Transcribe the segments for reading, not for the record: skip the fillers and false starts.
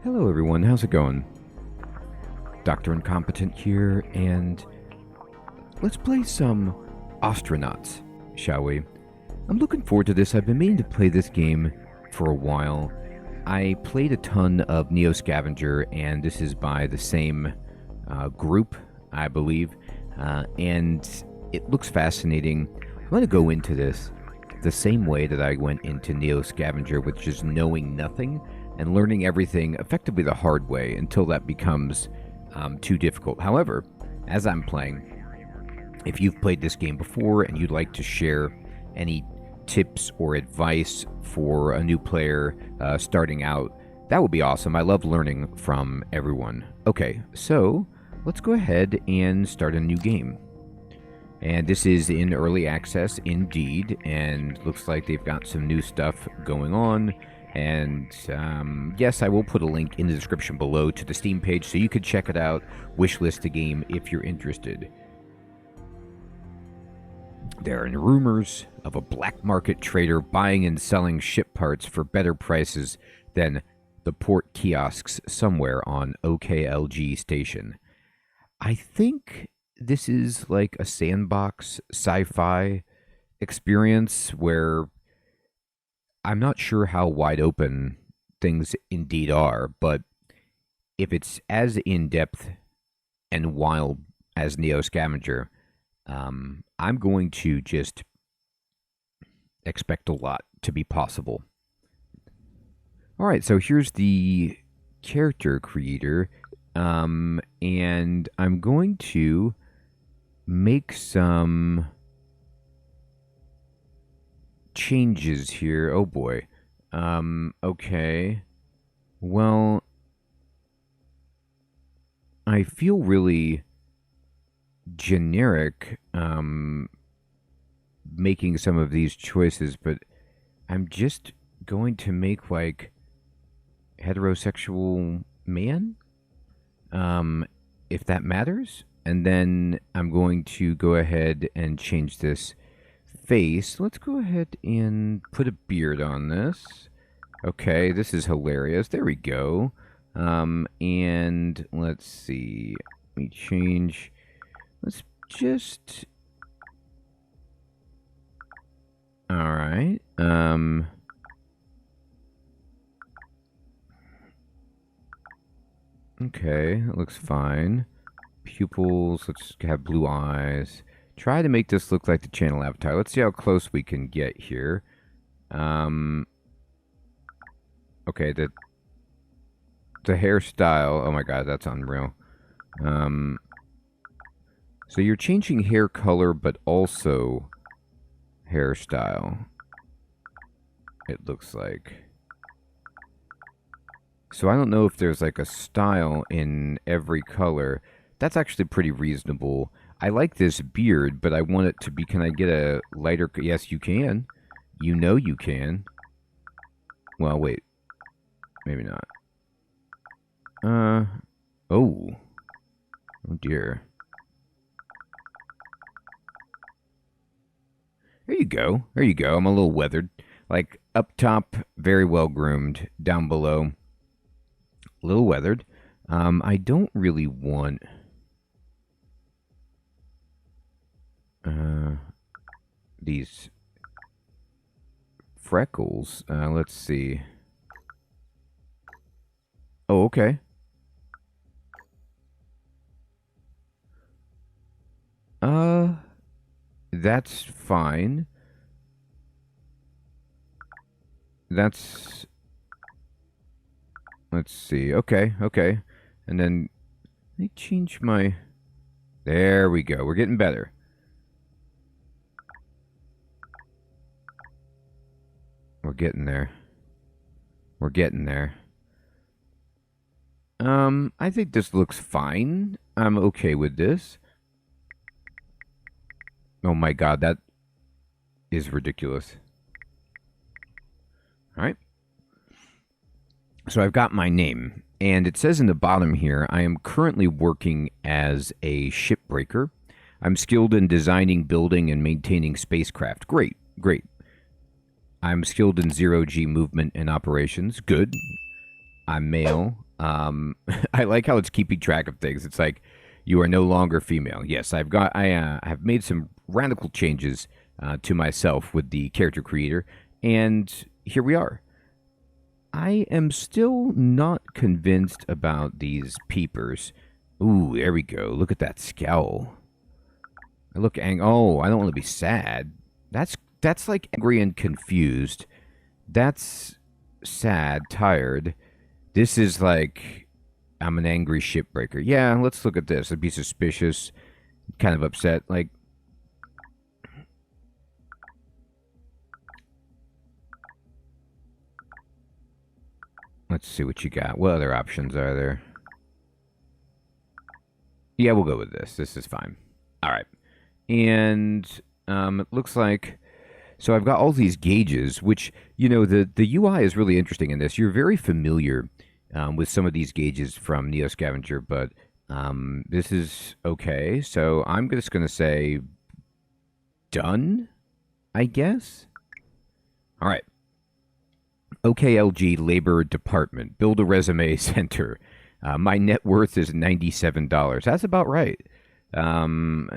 Hello everyone, how's it going? Dr. Incompetent here, and let's play some Ostranauts, shall we? I'm looking forward to this. I've been meaning to play this game for a while. I played a ton of Neo Scavenger, and this is by the same group, I believe, and it looks fascinating. I'm going to go into this the same way that I went into Neo Scavenger, which is knowing nothing and learning everything effectively the hard way until that becomes too difficult. However, as I'm playing, if you've played this game before and you'd like to share any tips or advice for a new player starting out, that would be awesome. I love learning from everyone. Okay, so let's go ahead and start a new game. And this is in early access indeed, and looks like they've got some new stuff going on. And yes, I will put a link in the description below to the Steam page so you could check it out, wishlist the game if you're interested. There are rumors of a black market trader buying and selling ship parts for better prices than the port kiosks somewhere on OKLG station. I think this is like a sandbox sci-fi experience where I'm not sure how wide open things indeed are, but if it's as in-depth and wild as Neo Scavenger, I'm going to just expect a lot to be possible. All right, so here's the character creator, and I'm going to make some changes here. Oh boy. Okay. Well, I feel really generic making some of these choices, but I'm just going to make like heterosexual man, if that matters. And then I'm going to go ahead and change this face. Let's go ahead and put a beard on this. Okay, this is hilarious. There we go. And let's see. Let me change. Let's just... Alright. Okay, that looks fine. Pupils, let's have blue eyes. Try to make this look like the channel avatar. Let's see how close we can get here. Okay, the hairstyle. Oh my god, that's unreal. So you're changing hair color, but also hairstyle, it looks like. So I don't know if there's like a style in every color. That's actually pretty reasonable. I like this beard, but I want it to be... Can I get a lighter... Yes, you can. You know you can. Well, wait. Maybe not. Oh. Oh, dear. There you go. There you go. I'm a little weathered. Like, up top, very well groomed. Down below, a little weathered. I don't really want... these freckles. Let's see. Oh, okay. That's fine. That's... Let's see. Okay, okay. And then... Let me change my... There we go. We're getting better. We're getting there. We're getting there. I think this looks fine. I'm okay with this. Oh my god, that is ridiculous. Alright. So I've got my name, and it says in the bottom here, I am currently working as a shipbreaker. I'm skilled in designing, building, and maintaining spacecraft. Great, great. I'm skilled in zero-G movement and operations. Good. I'm male. I like how it's keeping track of things. It's like you are no longer female. Yes, I have made some radical changes to myself with the character creator, and here we are. I am still not convinced about these peepers. Ooh, there we go. Look at that scowl. I look oh, I don't want to be sad. That's like angry and confused. That's sad, tired. This is like I'm an angry shipbreaker. Yeah, let's look at this. I'd be suspicious, kind of upset. Like, let's see what you got. What other options are there? Yeah, we'll go with this. This is fine. All right. And it looks like... So I've got all these gauges, which, you know, the UI is really interesting in this. You're very familiar with some of these gauges from Neo Scavenger, but this is okay. So I'm just going to say done, I guess. All right. OKLG Labor Department. Build a resume center. My net worth is $97. That's about right. Times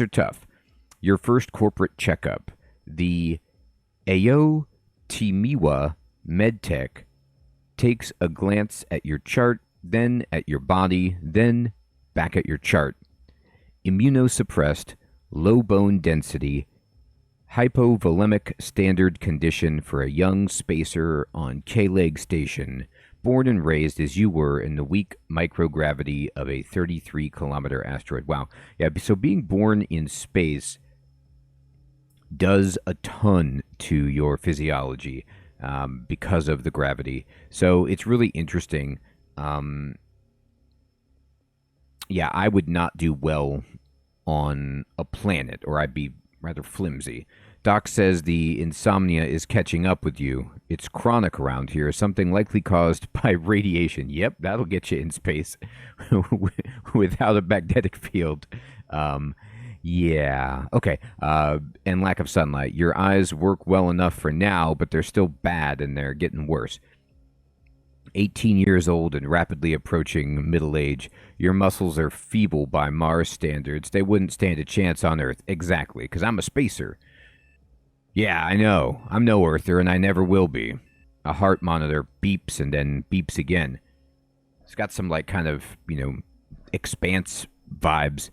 are tough. Your first corporate checkup. The Ayo Timiwa MedTech takes a glance at your chart, then at your body, then back at your chart. Immunosuppressed, low bone density, hypovolemic standard condition for a young spacer on K-Leg Station, born and raised as you were in the weak microgravity of a 33-kilometer asteroid. Wow. Yeah, so being born in space does a ton to your physiology because of the gravity. So it's really interesting. Yeah, I would not do well on a planet, or I'd be rather flimsy. Doc says the insomnia is catching up with you. It's chronic around here, something likely caused by radiation. Yep, that'll get you in space without a magnetic field. Yeah, okay. And lack of sunlight. Your eyes work well enough for now, but they're still bad and they're getting worse. 18 years old and rapidly approaching middle age. Your muscles are feeble by Mars standards. They wouldn't stand a chance on Earth. Exactly, because I'm a spacer. Yeah, I know. I'm no Earther, and I never will be. A heart monitor beeps and then beeps again. It's got some, like, kind of, you know, expanse vibes.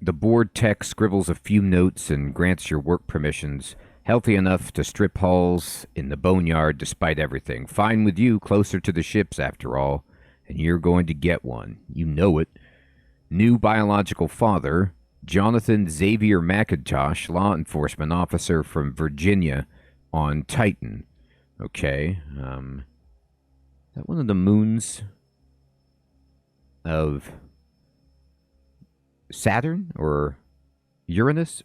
The board tech scribbles a few notes and grants your work permissions. Healthy enough to strip hulls in the boneyard despite everything. Fine with you, closer to the ships after all. And you're going to get one. You know it. New biological father, Jonathan Xavier McIntosh, law enforcement officer from Virginia on Titan. Okay. Is that one of the moons of Saturn or Uranus?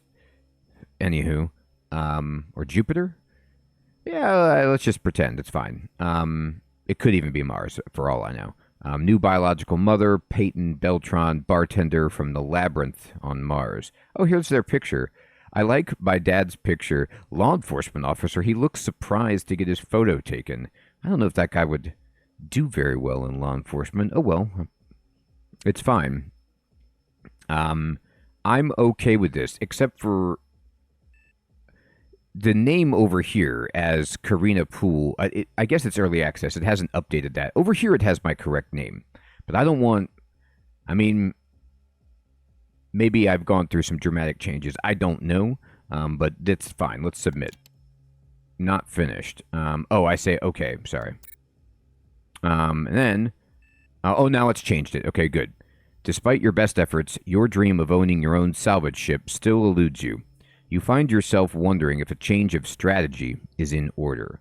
Anywho. Or Jupiter? Yeah, let's just pretend. It's fine. It could even be Mars, for all I know. New biological mother, Peyton Beltran, bartender from the Labyrinth on Mars. Oh, here's their picture. I like my dad's picture. Law enforcement officer. He looks surprised to get his photo taken. I don't know if that guy would do very well in law enforcement. Oh, well. It's fine. I'm okay with this, except for the name over here as Karina Poole. I guess it's early access. It hasn't updated that. Over here, it has my correct name. But I don't want... I mean, maybe I've gone through some dramatic changes. I don't know. But that's fine. Let's submit. Not finished. Oh, I say, okay, sorry. And then... oh, now it's changed it. Okay, good. Despite your best efforts, your dream of owning your own salvage ship still eludes you. You find yourself wondering if a change of strategy is in order.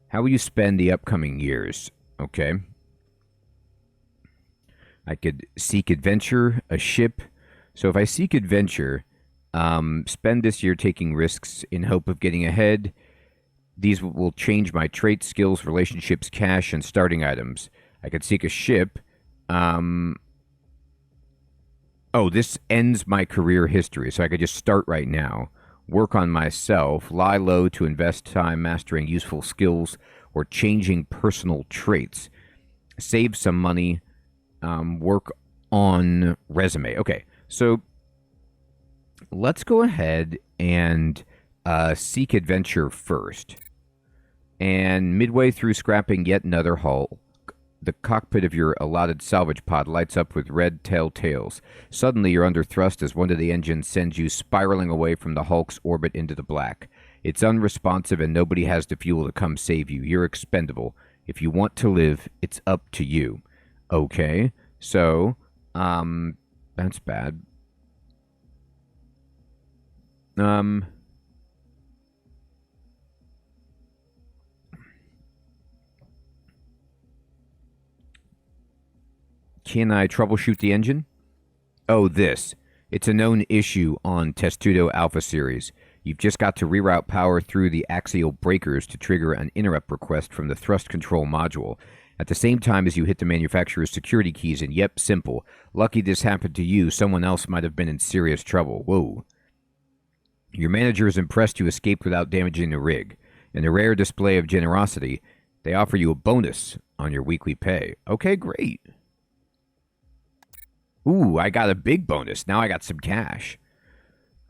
How will you spend the upcoming years? Okay. I could seek adventure, a ship. So if I seek adventure, spend this year taking risks in hope of getting ahead. These will change my traits, skills, relationships, cash, and starting items. I could seek a ship. Oh, this ends my career history, so I could just start right now. work on myself, lie low to invest time mastering useful skills or changing personal traits, save some money, work on resume. Okay, so let's go ahead and seek adventure first. And midway through scrapping yet another hull, the cockpit of your allotted salvage pod lights up with red telltales. Suddenly, you're under thrust as one of the engines sends you spiraling away from the Hulk's orbit into the black. It's unresponsive and nobody has the fuel to come save you. You're expendable. If you want to live, it's up to you. Okay, so, that's bad. Can I troubleshoot the engine? Oh, this. It's a known issue on Testudo Alpha Series. You've just got to reroute power through the axial breakers to trigger an interrupt request from the thrust control module. At the same time as you hit the manufacturer's security keys, and yep, simple. Lucky this happened to you, someone else might have been in serious trouble. Whoa. Your manager is impressed you escaped without damaging the rig. In a rare display of generosity, they offer you a bonus on your weekly pay. Okay, great. Ooh, I got a big bonus. Now I got some cash.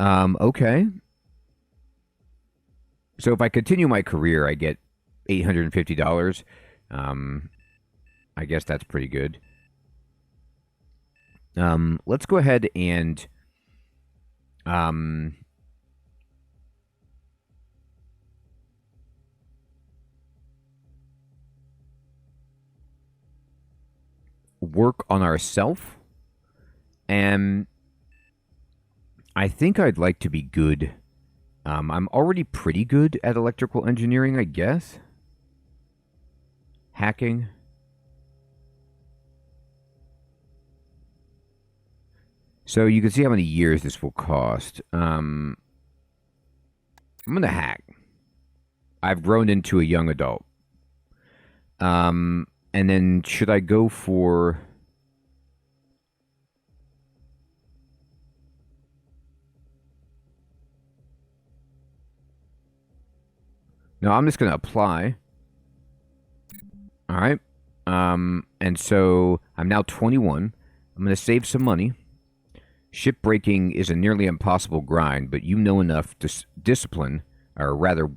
Okay. So if I continue my career, I get $850. I guess that's pretty good. Let's go ahead and work on ourselves. And I think I'd like to be good. I'm already pretty good at electrical engineering, I guess. Hacking. So you can see how many years this will cost. I'm going to hack. I've grown into a young adult. And then should I go for... No, I'm just going to apply. All right. And so I'm now 21. I'm going to save some money. Ship breaking is a nearly impossible grind, but you know enough discipline, or rather,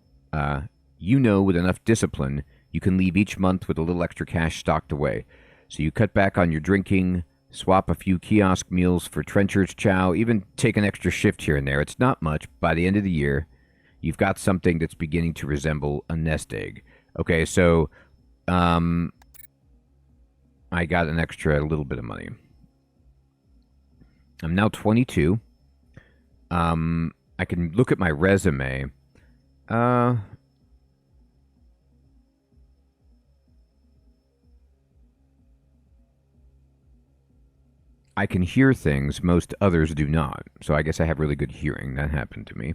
you know with enough discipline, you can leave each month with a little extra cash stocked away. So you cut back on your drinking, swap a few kiosk meals for trenchers chow, even take an extra shift here and there. It's not much. By the end of the year, you've got something that's beginning to resemble a nest egg. Okay, so I got an extra little bit of money. I'm now 22. I can look at my resume. I can hear things most others do not. So I guess I have really good hearing. That happened to me.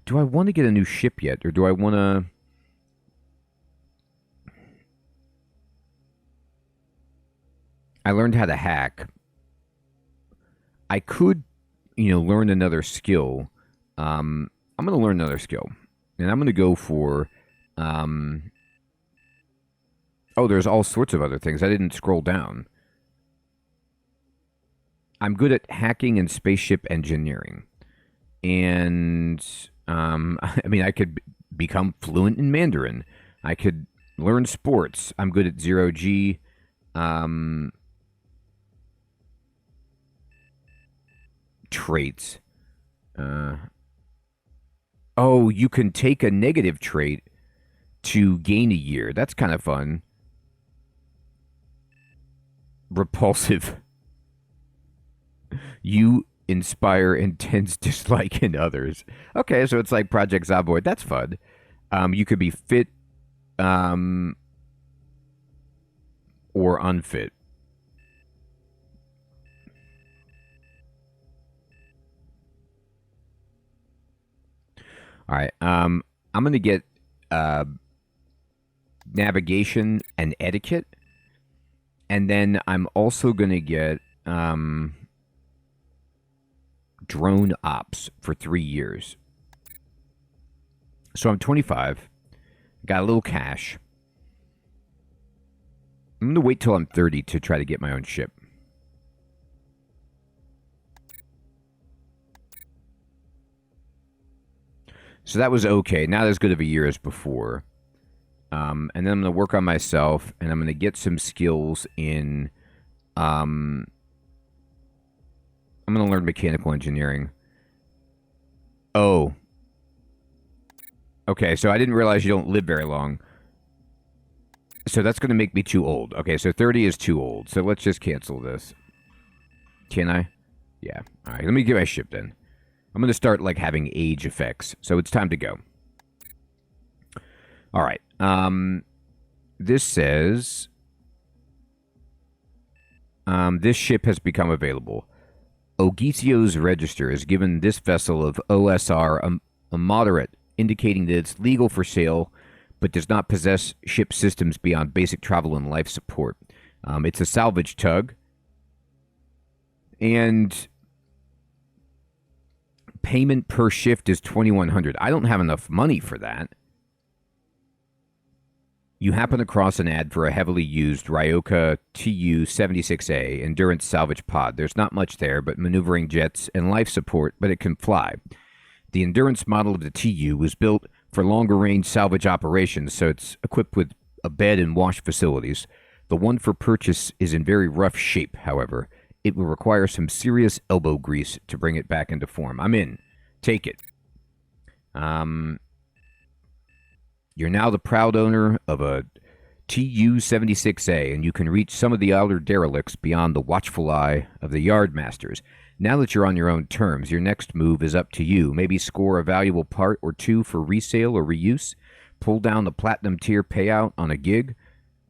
Do I want to get a new ship yet? Or do I want to... I learned how to hack. I could, learn another skill. I'm going to learn another skill. And I'm going to go for... oh, there's all sorts of other things. I didn't scroll down. I'm good at hacking and spaceship engineering. And... I could become fluent in Mandarin. I could learn sports. I'm good at zero-G. Traits. Oh, you can take a negative trait to gain a year. That's kind of fun. Repulsive. You inspire intense dislike in others. Okay, so it's like Project Zomboid. That's fun. You could be fit or unfit. All right. I'm going to get navigation and etiquette. And then I'm also going to get drone ops for 3 years. So I'm 25. Got a little cash. I'm going to wait till I'm 30 to try to get my own ship. So that was okay. Not as good of a year as before. And then I'm going to work on myself, and I'm going to get some skills in... I'm going to learn mechanical engineering. Oh. Okay, so I didn't realize you don't live very long. So that's going to make me too old. Okay, so 30 is too old. So let's just cancel this. Can I? Yeah. All right, let me get my ship then. I'm going to start, like, having age effects. So it's time to go. All right. This says... this ship has become available. Ogisio's register has given this vessel of OSR a moderate, indicating that it's legal for sale, but does not possess ship systems beyond basic travel and life support. It's a salvage tug. And payment per shift is $2,100. I don't have enough money for that. You happen across an ad for a heavily used Ryoka Tu-76A endurance salvage pod. There's not much there but maneuvering jets and life support, but it can fly. The endurance model of the TU was built for longer range salvage operations, so it's equipped with a bed and wash facilities. The one for purchase is in very rough shape, however. It will require some serious elbow grease to bring it back into form. I'm in. Take it. You're now the proud owner of a Tu-76A, and you can reach some of the outer derelicts beyond the watchful eye of the yard masters. Now that you're on your own terms, your next move is up to you. Maybe score a valuable part or two for resale or reuse, pull down the platinum tier payout on a gig,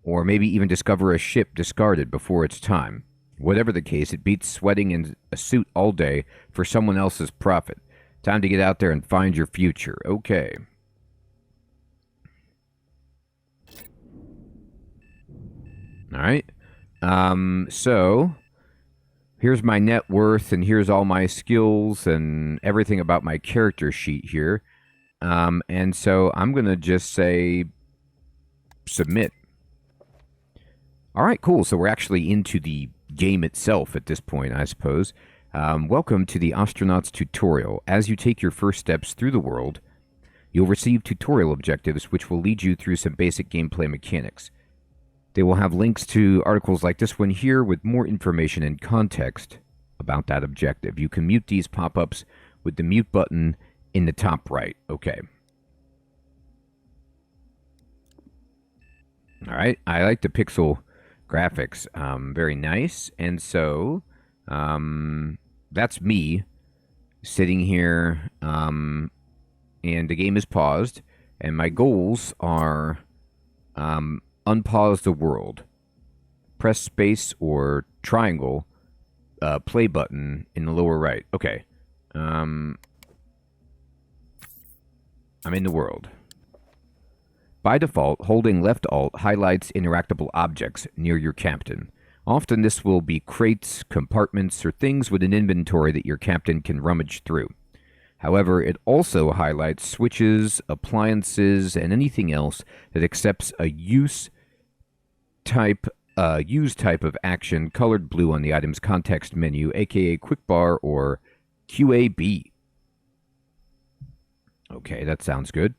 or maybe even discover a ship discarded before its time. Whatever the case, it beats sweating in a suit all day for someone else's profit. Time to get out there and find your future. Okay. All right. So here's my net worth, and here's all my skills and everything about my character sheet here. And so I'm going to just say submit. All right, cool. So we're actually into the game itself at this point, I suppose. Welcome to the Ostranauts tutorial. As you take your first steps through the world, you'll receive tutorial objectives which will lead you through some basic gameplay mechanics. They will have links to articles like this one here with more information and context about that objective. You can mute these pop-ups with the mute button in the top right. Okay. All right. I like the pixel graphics. Very nice. And so that's me sitting here, and the game is paused, and my goals are... unpause the world. Press space or triangle, play button in the lower right. Okay. I'm in the world. By default, holding left alt highlights interactable objects near your captain. Often this will be crates, compartments, or things with an inventory that your captain can rummage through. However, it also highlights switches, appliances, and anything else that accepts a use type of action colored blue on the item's context menu, aka quick bar or QAB. Okay, that sounds good.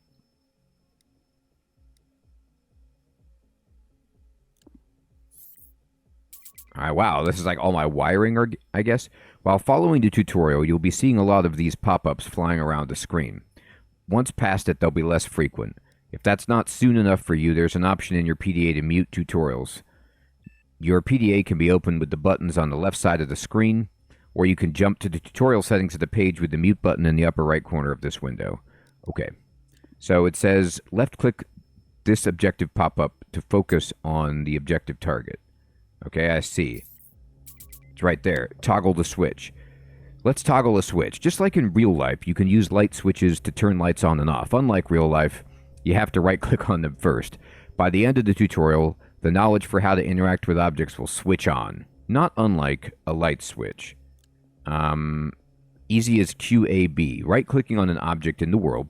All right, wow, this is like all my wiring, I guess. While following the tutorial, you'll be seeing a lot of these pop-ups flying around the screen. Once past it, they'll be less frequent. If that's not soon enough for you, there's an option in your PDA to mute tutorials. Your PDA can be opened with the buttons on the left side of the screen, or you can jump to the tutorial settings of the page with the mute button in the upper right corner of this window. Okay, so it says left-click this objective pop-up to focus on the objective target. Okay, I see. It's right there. Toggle the switch. Let's toggle a switch. Just like in real life, you can use light switches to turn lights on and off. Unlike real life, you have to right-click on them first. By the end of the tutorial, the knowledge for how to interact with objects will switch on. Not unlike a light switch. Easy as QAB. Right-clicking on an object in the world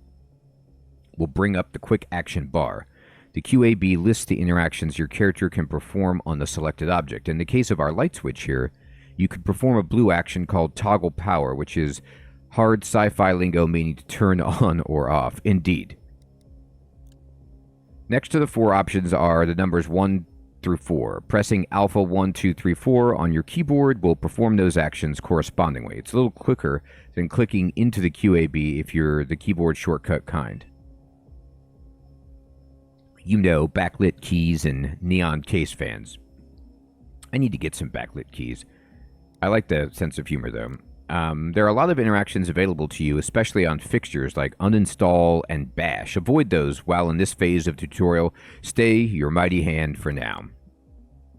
will bring up the quick action bar. The QAB lists the interactions your character can perform on the selected object. In the case of our light switch here, you could perform a blue action called toggle power, which is hard sci-fi lingo meaning to turn on or off. Indeed. Next to the 4 options are the numbers 1 through 4. Pressing alpha 1, 2, 3, 4 on your keyboard will perform those actions correspondingly. It's a little quicker than clicking into the QAB if you're the keyboard shortcut kind. You know, backlit keys and neon case fans. I need to get some backlit keys. I like the sense of humor, though. There are a lot of interactions available to you, especially on fixtures like uninstall and bash. Avoid those while in this phase of tutorial. Stay your mighty hand for now.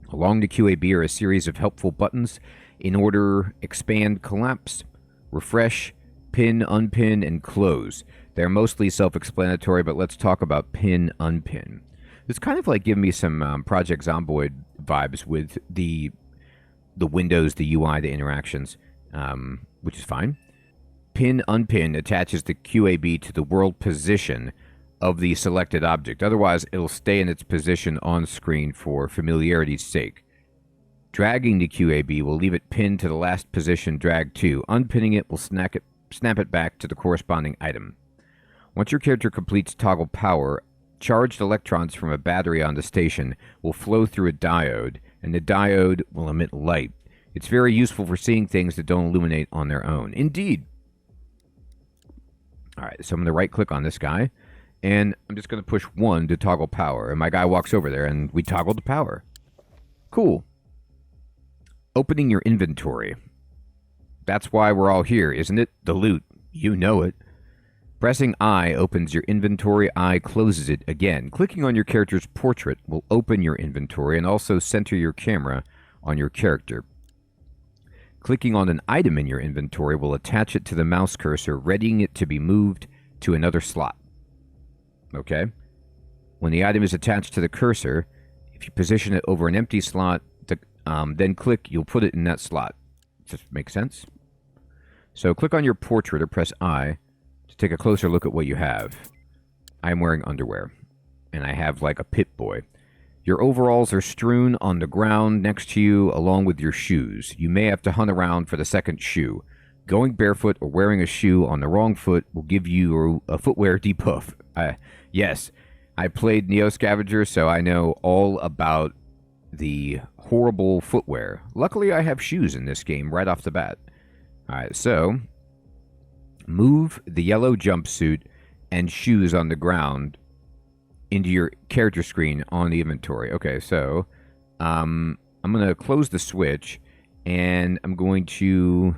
Along the QAB are a series of helpful buttons in order: expand, collapse, refresh, pin, unpin, and close. They're mostly self-explanatory, but let's talk about pin, unpin. It's kind of like giving me some Project Zomboid vibes with the windows, the UI, the interactions. Which is fine. Pin unpin attaches the QAB to the world position of the selected object. Otherwise, it'll stay in its position on screen for familiarity's sake. Dragging the QAB will leave it pinned to the last position dragged to. Unpinning it will snap it back to the corresponding item. Once your character completes toggle power, charged electrons from a battery on the station will flow through a diode, and the diode will emit light. It's very useful for seeing things that don't illuminate on their own. Indeed. All right, so I'm going to right-click on this guy, and I'm just going to push 1 to toggle power. And my guy walks over there, and we toggle the power. Cool. Opening your inventory. That's why we're all here, isn't it? The loot. You know it. Pressing I opens your inventory. I closes it again. Clicking on your character's portrait will open your inventory and also center your camera on your character. Clicking on an item in your inventory will attach it to the mouse cursor, readying it to be moved to another slot. Okay? When the item is attached to the cursor, if you position it over an empty slot, then click, you'll put it in that slot. Does this make sense? So click on your portrait or press I to take a closer look at what you have. I'm wearing underwear, and I have like a pit boy. Your overalls are strewn on the ground next to you along with your shoes. You may have to hunt around for the second shoe. Going barefoot or wearing a shoe on the wrong foot will give you a footwear debuff. Yes, I played Neo Scavenger, so I know all about the horrible footwear. Luckily, I have shoes in this game right off the bat. Alright, so move the yellow jumpsuit and shoes on the ground into your character screen on the inventory. Okay, so I'm going to close the switch, and I'm going to...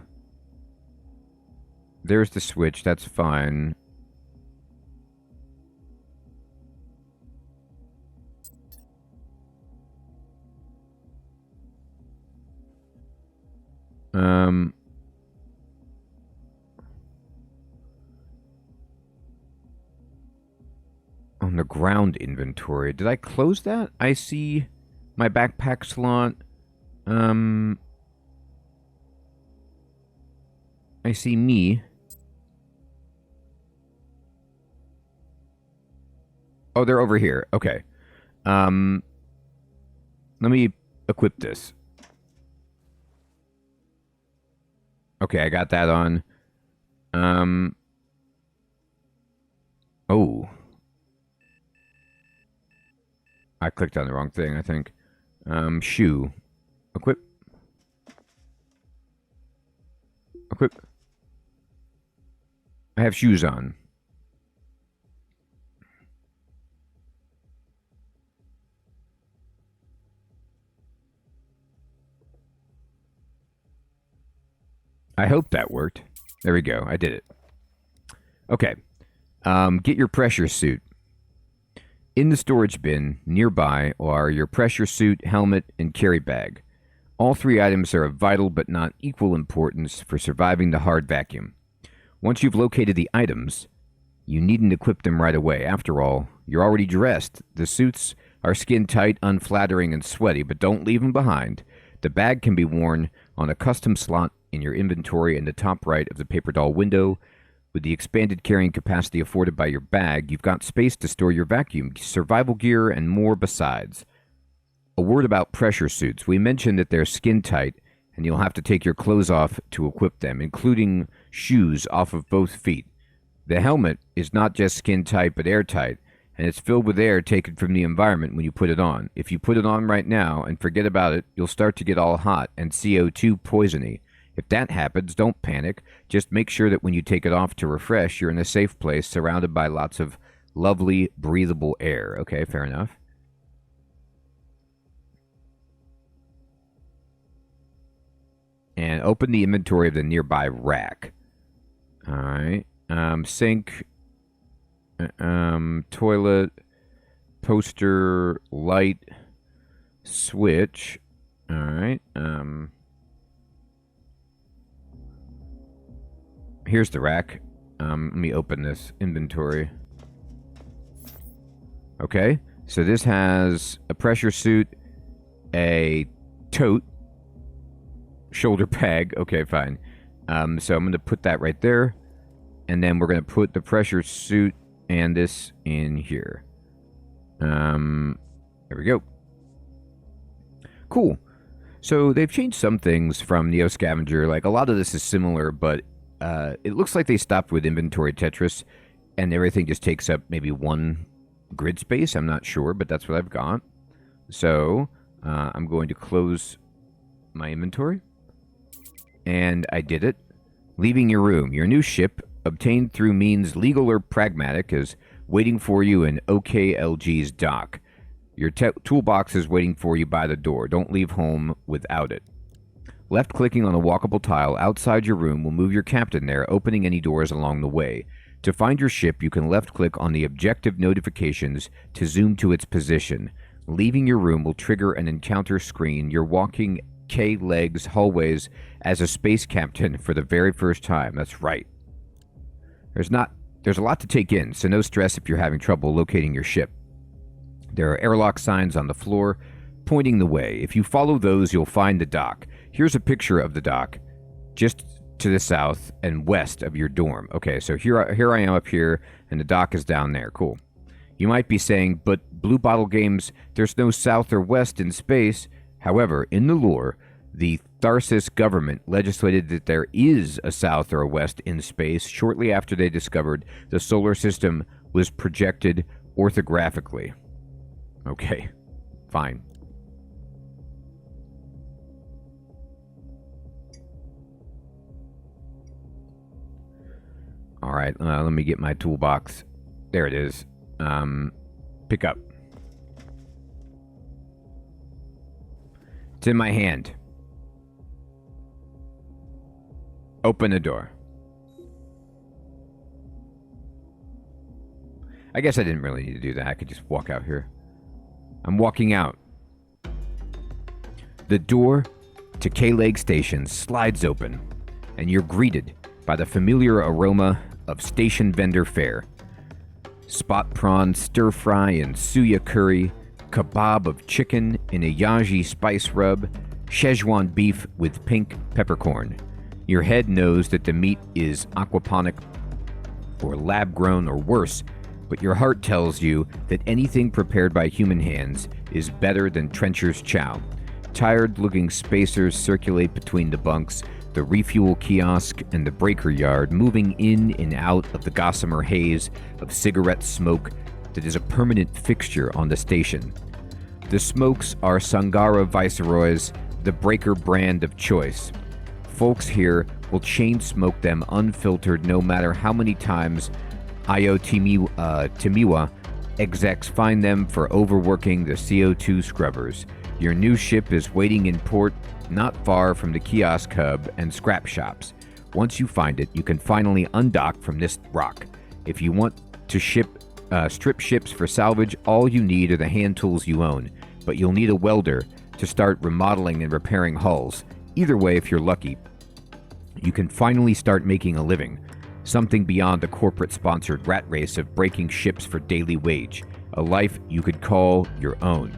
There's the switch. That's fine. On the ground inventory. Did I close that? I see my backpack slot. I see me. Oh, they're over here. Okay. Let me equip this. Okay, I got that on. Oh. I clicked on the wrong thing, I think. Shoe. Equip. Equip. I have shoes on. I hope that worked. There we go. I did it. Okay. Get your pressure suit. In the storage bin nearby are your pressure suit, helmet, and carry bag. All 3 items are of vital but not equal importance for surviving the hard vacuum. Once you've located the items, you needn't equip them right away. After all, you're already dressed. The suits are skin-tight, unflattering, and sweaty, but don't leave them behind. The bag can be worn on a custom slot in your inventory in the top right of the paper doll window. With the expanded carrying capacity afforded by your bag, you've got space to store your vacuum, survival gear, and more besides. A word about pressure suits. We mentioned that they're skin tight, and you'll have to take your clothes off to equip them, including shoes off of both feet. The helmet is not just skin tight, but airtight, and it's filled with air taken from the environment when you put it on. If you put it on right now and forget about it, you'll start to get all hot and CO2 poisony. If that happens, don't panic. Just make sure that when you take it off to refresh, you're in a safe place surrounded by lots of lovely, breathable air. Okay, fair enough. And open the inventory of the nearby rack. All right. Sink, toilet, poster, light, switch. All right. Here's the rack. Let me open this inventory. Okay. So this has a pressure suit, a tote, shoulder bag. Okay, fine. So I'm going to put that right there. And then we're going to put the pressure suit and this in here. There we go. Cool. So they've changed some things from Neo Scavenger. Like, a lot of this is similar, but it looks like they stopped with inventory Tetris, and everything just takes up maybe one grid space. I'm not sure, but that's what I've got. So I'm going to close my inventory. And I did it. Leaving your room. Your new ship, obtained through means legal or pragmatic, is waiting for you in OKLG's dock. Your toolbox is waiting for you by the door. Don't leave home without it. Left-clicking on a walkable tile outside your room will move your captain there, opening any doors along the way. To find your ship, you can left-click on the objective notifications to zoom to its position. Leaving your room will trigger an encounter screen. You're walking K-legs hallways as a space captain for the very first time. That's right. There's a lot to take in, so no stress if you're having trouble locating your ship. There are airlock signs on the floor pointing the way. If you follow those, you'll find the dock. Here's a picture of the dock, just to the south and west of your dorm. Okay, so here I am up here, and the dock is down there. Cool. You might be saying, but Blue Bottle Games, there's no south or west in space. However, in the lore, the Tharsis government legislated that there is a south or a west in space shortly after they discovered the solar system was projected orthographically. Okay, fine. All right, let me get my toolbox. There it is. Pick up. It's in my hand. Open the door. I guess I didn't really need to do that. I could just walk out here. I'm walking out. The door to K-Leg Station slides open, and you're greeted by the familiar aroma of station vendor fare. Spot prawn stir-fry and suya curry, kebab of chicken in a yaji spice rub, Szechuan beef with pink peppercorn. Your head knows that the meat is aquaponic or lab-grown or worse, but your heart tells you that anything prepared by human hands is better than Trencher's chow. Tired-looking spacers circulate between the bunks, the refuel kiosk, and the breaker yard, moving in and out of the gossamer haze of cigarette smoke that is a permanent fixture on the station. The smokes are Sangara Viceroys, the breaker brand of choice. Folks here will chain smoke them unfiltered no matter how many times Io Timiwa execs find them for overworking the CO2 scrubbers. Your new ship is waiting in port not far from the kiosk hub and scrap shops. Once you find it, you can finally undock from this rock. If you want to strip ships for salvage, all you need are the hand tools you own, but you'll need a welder to start remodeling and repairing hulls. Either way, if you're lucky, you can finally start making a living. Something beyond the corporate-sponsored rat race of breaking ships for daily wage. A life you could call your own.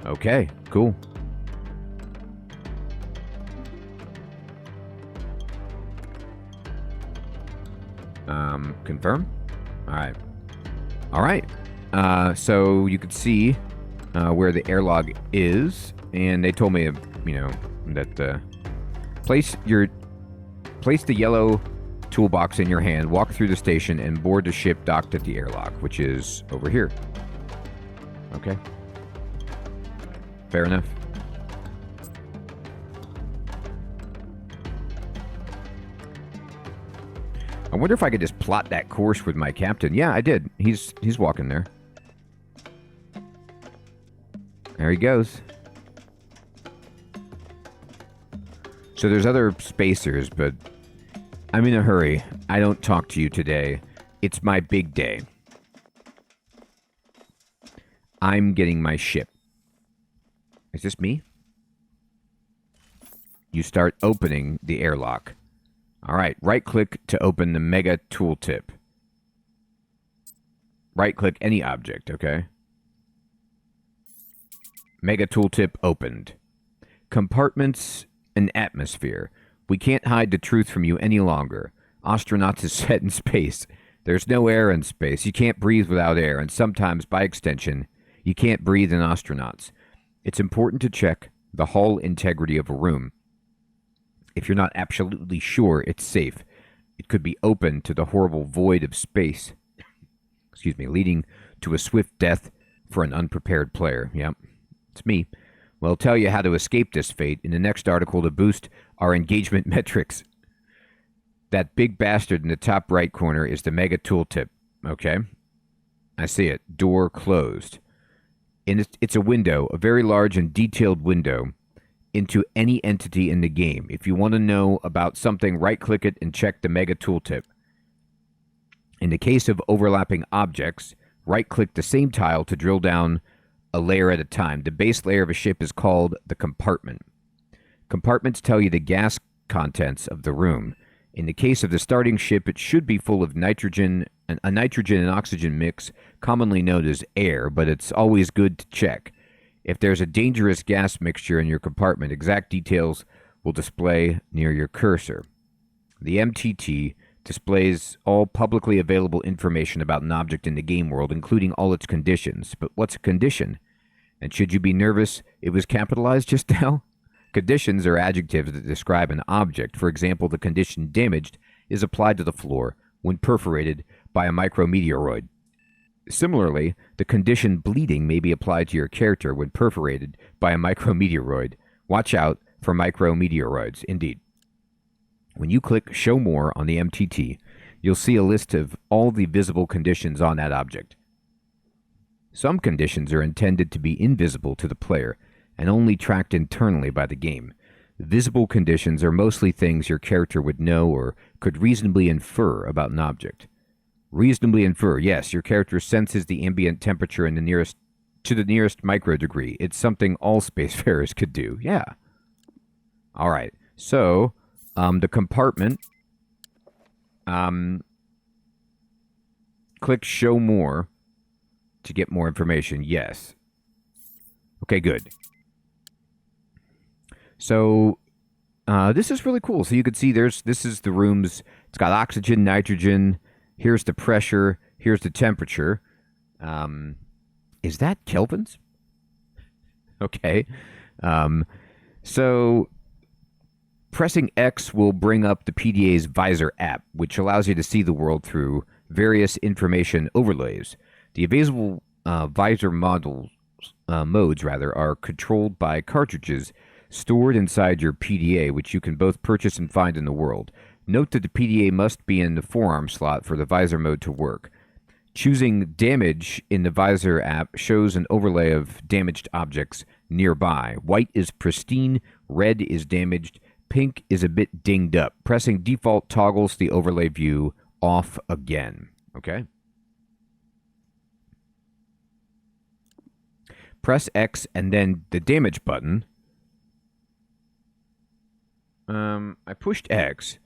Okay, cool. Confirm? Alright. Alright. So you could see where the airlock is, and they told me, you know, that place the yellow toolbox in your hand, walk through the station, and board the ship docked at the airlock, which is over here. Okay. Fair enough. I wonder if I could just plot that course with my captain. Yeah, I did. He's walking there. There he goes. So there's other spacers, but I'm in a hurry. I don't talk to you today. It's my big day. I'm getting my ship. Is this me? You start opening the airlock. Alright, right-click to open the Mega Tooltip. Right-click any object, okay? Mega Tooltip opened. Compartments and atmosphere. We can't hide the truth from you any longer. Ostranauts is set in space. There's no air in space. You can't breathe without air, and sometimes, by extension, you can't breathe in Ostranauts. It's important to check the hull integrity of a room. If you're not absolutely sure it's safe, it could be open to the horrible void of space. Excuse me, leading to a swift death for an unprepared player. Yep, it's me. We'll tell you how to escape this fate in the next article to boost our engagement metrics. That big bastard in the top right corner is the Mega Tooltip. Okay, I see it. Door closed. And it's a window, a very large and detailed window, into any entity in the game. If you want to know about something, right-click it and check the Mega Tooltip. In the case of overlapping objects, right-click the same tile to drill down a layer at a time. The base layer of a ship is called the compartment. Compartments tell you the gas contents of the room. In the case of the starting ship, it should be full of nitrogen, a nitrogen and oxygen mix, commonly known as air, but it's always good to check. If there's a dangerous gas mixture in your compartment, exact details will display near your cursor. The MTT displays all publicly available information about an object in the game world, including all its conditions. But what's a condition? And should you be nervous it was capitalized just now? Conditions are adjectives that describe an object. For example, the condition damaged is applied to the floor when perforated by a micrometeoroid. Similarly, the condition bleeding may be applied to your character when perforated by a micrometeoroid. Watch out for micrometeoroids, indeed. When you click Show More on the MTT, you'll see a list of all the visible conditions on that object. Some conditions are intended to be invisible to the player and only tracked internally by the game. Visible conditions are mostly things your character would know or could reasonably infer about an object. Reasonably infer, yes, your character senses the ambient temperature in the nearest microdegree. It's something all spacefarers could do. Yeah. All right. So, the compartment. Click Show More to get more information. Yes. Okay, good. So, this is really cool. So you could see this is the rooms. It's got oxygen, nitrogen. Here's the pressure. Here's the temperature. Is that kelvins? Okay. So pressing X will bring up the PDA's Visor app, which allows you to see the world through various information overlays. The available Visor modes are controlled by cartridges stored inside your PDA, which you can both purchase and find in the world. Note that the PDA must be in the forearm slot for the visor mode to work. Choosing damage in the visor app shows an overlay of damaged objects nearby. White is pristine, red is damaged, pink is a bit dinged up. Pressing default toggles the overlay view off again. Okay? Press X and then the damage button. I pushed X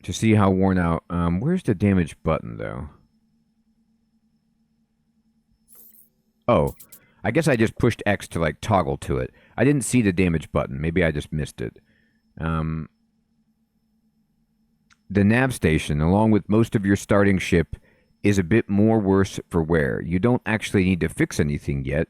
to see how worn out. Where's the damage button, though? Oh, I guess I just pushed X to, like, toggle to it. I didn't see the damage button. Maybe I just missed it. the nav station, along with most of your starting ship, is a bit more worse for wear. You don't actually need to fix anything yet.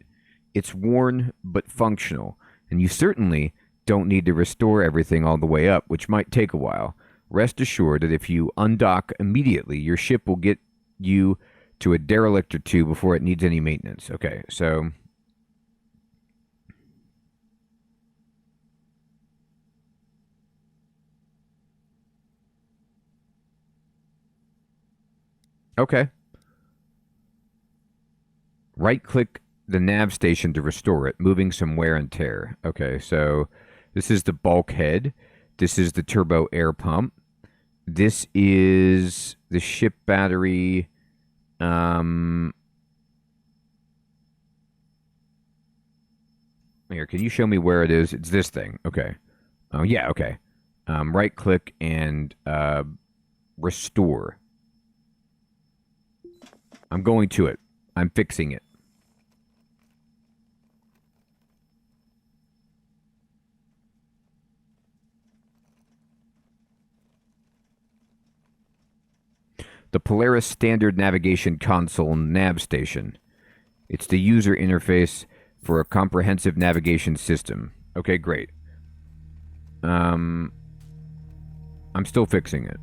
It's worn but functional, and you certainly don't need to restore everything all the way up, which might take a while. Rest assured that if you undock immediately, your ship will get you to a derelict or two before it needs any maintenance. Okay, so... Okay. Right-click the nav station to restore it, moving some wear and tear. Okay, so this is the bulkhead. This is the turbo air pump. This is the ship battery. Here, can you show me where it is? It's this thing. Okay. Oh, yeah, okay. Right-click and restore. I'm going to it. I'm fixing it. The Polaris Standard Navigation Console nav station. It's the user interface for a comprehensive navigation system. Okay, great. I'm still fixing it.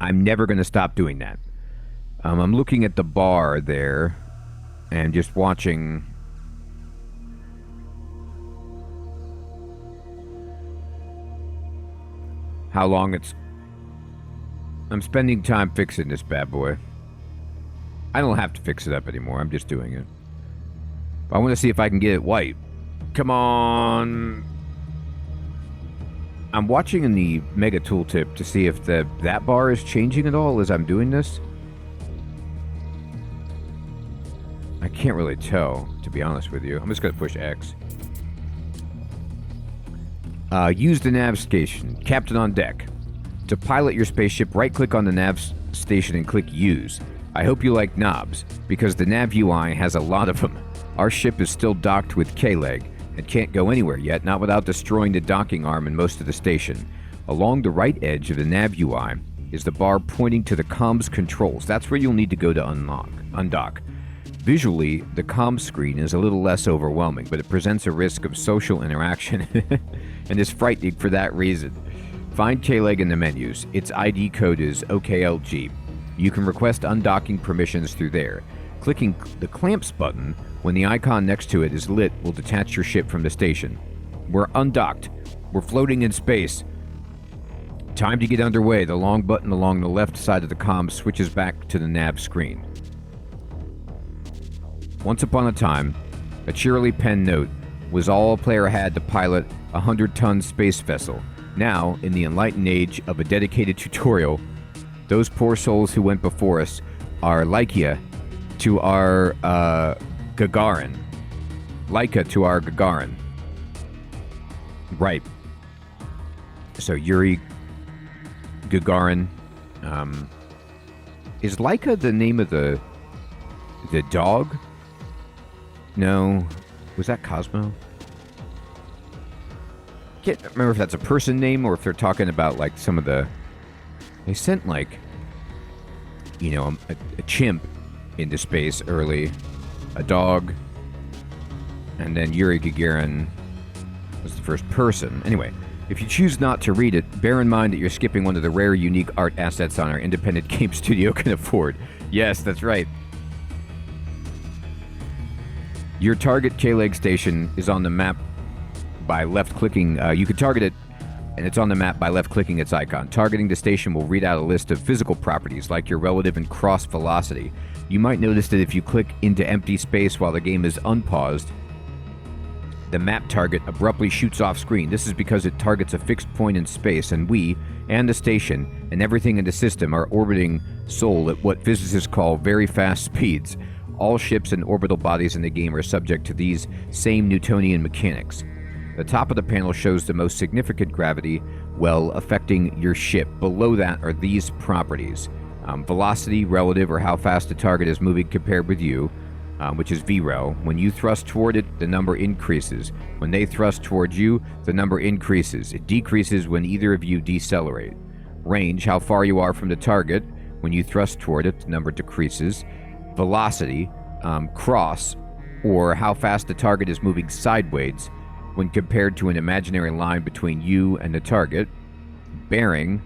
I'm never going to stop doing that. I'm looking at the bar there and just watching how long it's... I'm spending time fixing this bad boy. I don't have to fix it up anymore. I'm just doing it. I want to see if I can get it white. Come on. I'm watching in the Mega Tooltip to see if that bar is changing at all as I'm doing this. I can't really tell, to be honest with you. I'm just going to push X. Use the nav station. Captain on deck. To pilot your spaceship, right-click on the nav station and click Use. I hope you like knobs, because the nav UI has a lot of them. Our ship is still docked with K-Leg, and can't go anywhere yet, not without destroying the docking arm in most of the station. Along the right edge of the nav UI is the bar pointing to the comms controls. That's where you'll need to go to undock. Visually, the comms screen is a little less overwhelming, but it presents a risk of social interaction, and is frightening for that reason. Find K-Leg in the menus. Its ID code is OKLG. You can request undocking permissions through there. Clicking the clamps button when the icon next to it is lit will detach your ship from the station. We're undocked. We're floating in space. Time to get underway. The long button along the left side of the comm switches back to the nav screen. Once upon a time, a cheerily penned note was all a player had to pilot a 100-ton space vessel. Now, in the enlightened age of a dedicated tutorial, those poor souls who went before us are Lycia to our Gagarin. Laika to our Gagarin. Right. So Yuri Gagarin. Is Laika the name of the dog? No. Was that Cosmo? Can't remember if that's a person name or if they're talking about like some of the... They sent like, you know, a chimp into space early, a dog, and then Yuri Gagarin was the first person. Anyway, if you choose not to read it, bear in mind that you're skipping one of the rare unique art assets on our independent game studio can afford. Yes, that's right. Your target K-Leg station is on the map by left-clicking. You can target it, and it's on the map by left-clicking its icon. Targeting the station will read out a list of physical properties, like your relative and cross velocity. You might notice that if you click into empty space while the game is unpaused, the map target abruptly shoots off screen. This is because it targets a fixed point in space, and we, and the station, and everything in the system are orbiting Sol at what physicists call very fast speeds. All ships and orbital bodies in the game are subject to these same Newtonian mechanics. The top of the panel shows the most significant gravity well affecting your ship. Below that are these properties. Velocity, relative, or how fast the target is moving compared with you. which is VREL. When you thrust toward it, the number increases. When they thrust towards you, the number increases. It decreases when either of you decelerate. Range, how far you are from the target. When you thrust toward it, the number decreases. Velocity, cross, or how fast the target is moving sideways when compared to an imaginary line between you and the target. Bearing,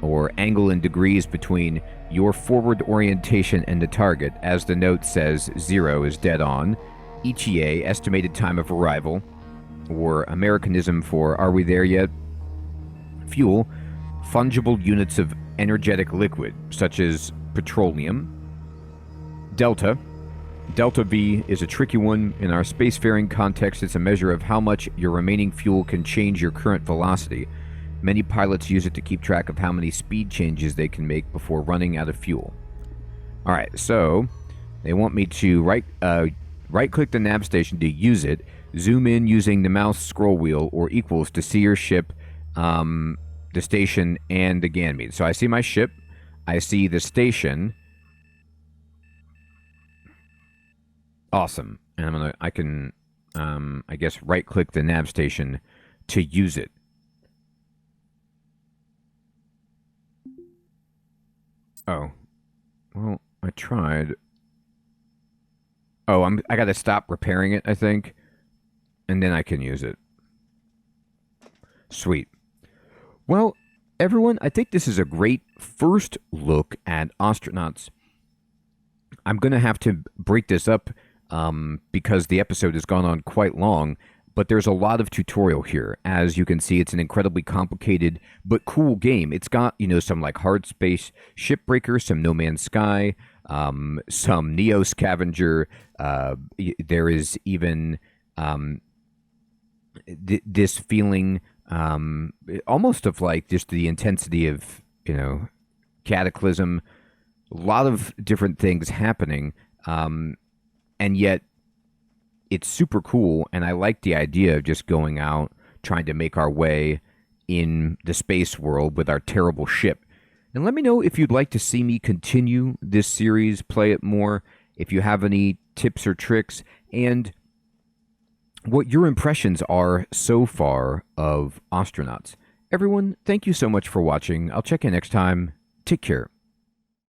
or angle in degrees between your forward orientation and the target. As the note says, 0 is dead on. ETA, estimated time of arrival, or Americanism for are we there yet? Fuel, fungible units of energetic liquid, such as petroleum. Delta. Delta V is a tricky one. In our spacefaring context, it's a measure of how much your remaining fuel can change your current velocity. Many pilots use it to keep track of how many speed changes they can make before running out of fuel. Alright, so they want me to right-click the nav station to use it, zoom in using the mouse scroll wheel or equals to see your ship, the station, and the Ganymede. So I see my ship, I see the station. Awesome. And I can, I guess, right-click the nav station to use it. Oh, well, I tried. Oh, I gotta stop repairing it, I think, and then I can use it. Sweet. Well, everyone, I think this is a great first look at Ostranauts. I'm gonna have to break this up because the episode has gone on quite long. But there's a lot of tutorial here. As you can see, it's an incredibly complicated but cool game. It's got, some like hard space shipbreaker, some No Man's Sky, some Neo Scavenger. There is even this feeling almost of like just the intensity of, Cataclysm. A lot of different things happening. And yet, it's super cool, and I like the idea of just going out, trying to make our way in the space world with our terrible ship. And let me know if you'd like to see me continue this series, play it more, if you have any tips or tricks, and what your impressions are so far of Ostranauts. Everyone, thank you so much for watching. I'll check in next time. Take care.